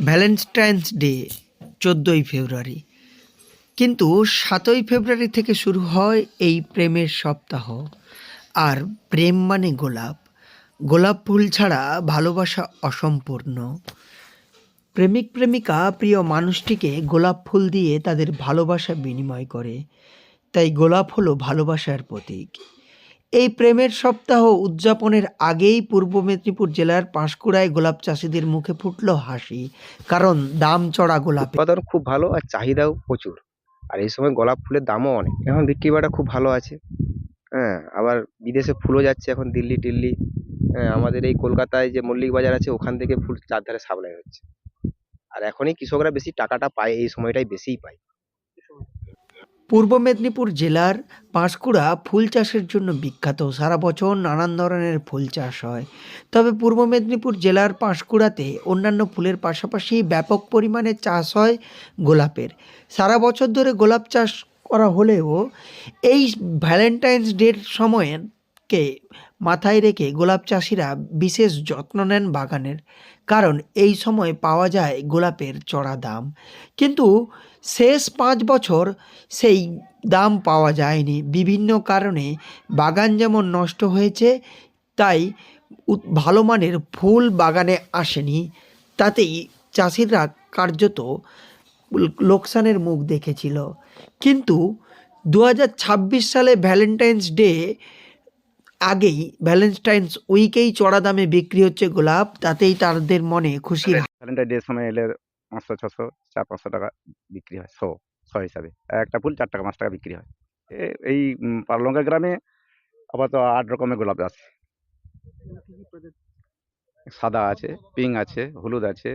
Valentine's day 14ই ফেব্রুয়ারি, কিন্তু 7ই ফেব্রুয়ারি থেকে শুরু হয় এই প্রেমের সপ্তাহ। আর প্রেম মানে গোলাপ, গোলাপ ফুল ছাড়া ভালোবাসা অসম্পূর্ণ। প্রেমিক প্রেমিকা প্রিয় মানুষটিকে গোলাপ ফুল দিয়ে তাদের ভালোবাসা বিনিময় করে, তাই গোলাপ হলো ভালোবাসার প্রতীক। এই প্রেমের সপ্তাহ উদযাপনের আগেই পূর্ব মেদিনীপুর জেলার পাঁশকুড়ায় গোলাপ চাষিদের মুখে ফুটল হাসি, কারণ দাম চড়া গোলাপে। উৎপাদন খুব ভালো আর চাহিদাও প্রচুর। আর এই সময় গোলাপ ফুলের দামও অনেক, এখন বিক্রি বাটা খুব ভালো আছে। হ্যাঁ, আবার বিদেশে ফুলও যাচ্ছে এখন, দিল্লি টিল্লি। হ্যাঁ, আমাদের এই কলকাতায় যে মল্লিক বাজার আছে ওখান থেকে ফুল চারধারে সাপ্লাই হচ্ছে। আর এখনই কৃষকরা বেশি টাকাটা পায়, এই সময়টাই বেশিই পায়। পূর্ব মেদিনীপুর জেলার পাঁশকুড়া ফুল চাষের জন্য বিখ্যাত। সারা বছর নানান ধরনের ফুল চাষ হয়, তবে পূর্ব মেদিনীপুর জেলার পাঁশকুড়াতে অন্যান্য ফুলের পাশাপাশি ব্যাপক পরিমাণে চাষ হয় গোলাপের। সারা বছর ধরে গোলাপ চাষ করা হলেও এই ভ্যালেন্টাইন্স ডের সময়কে মাথায় রেখে গোলাপ চাষিরা বিশেষ যত্ন নেন বাগানের, কারণ এই সময় পাওয়া যায় গোলাপের চড়া দাম। কিন্তু শেষ 5 বছর সেই দাম পাওয়া যায়নি। বিভিন্ন কারণে বাগান যেমন নষ্ট হয়েছে, তাই ভালো মানের ফুল বাগানে আসেনি, তাতেই চাষিরা কার্যত লোকসানের মুখ দেখেছিল। কিন্তু 2026 সালে ভ্যালেন্টাইন্স ডে আগেই, ভ্যালেন্টাইন্স উইকেই চড়া দামে বিক্রি হচ্ছে গোলাপ, তাতেই তাদের মনে খুশির। ভ্যালেন্টাইন ডে সময় এলে 500 600 400 টাকা বিক্রি হয়, শ হিসাবে একটা ফুল 4 টাকা 5 টাকা বিক্রি হয়। এই পারলঙ্গা গ্রামে আপাতত 8 রকমের গোলাপ আছে। সাদা আছে, পিঙ্ক আছে, হলুদ আছে,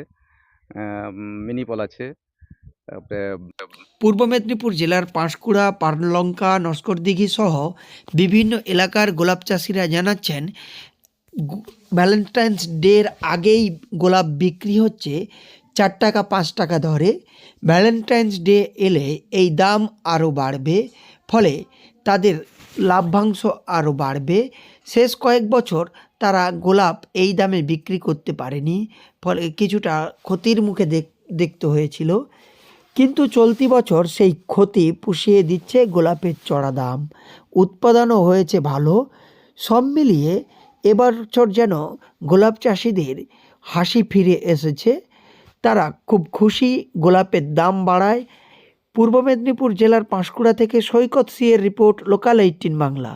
মিনিপল আছে, তারপরে পূর্ব মেদিনীপুর জেলার পাঁশকুড়া, পারলঙ্কা, নস্করদিঘি সহ বিভিন্ন এলাকার গোলাপ চাষিরা জানাচ্ছেন, ভ্যালেন্টাইন্স ডের আগেই গোলাপ বিক্রি হচ্ছে 4 টাকা 5 টাকা দরে। ভ্যালেন্টাইন্স ডে এলে এই দাম আরও বাড়বে, ফলে তাদের লাভ্যাংশ আরও বাড়বে। শেষ কয়েক বছর তারা গোলাপ এই দামে বিক্রি করতে পারেনি, ফলে কিছুটা ক্ষতির মুখে দেখতে হয়েছিল। কিন্তু চলতি বছর সেই ক্ষতি পুষিয়ে দিচ্ছে গোলাপের চড়া দাম। উৎপাদনও হয়েছে ভালো। সব মিলিয়ে এবছর যেন গোলাপ চাষিদের হাসি ফিরে এসেছে। তারা খুব খুশি গোলাপের দাম বাড়ায়। পূর্ব মেদিনীপুর জেলার পাঁশকুড়া থেকে সৈকত সিএর রিপোর্ট, লোকাল 18 বাংলা।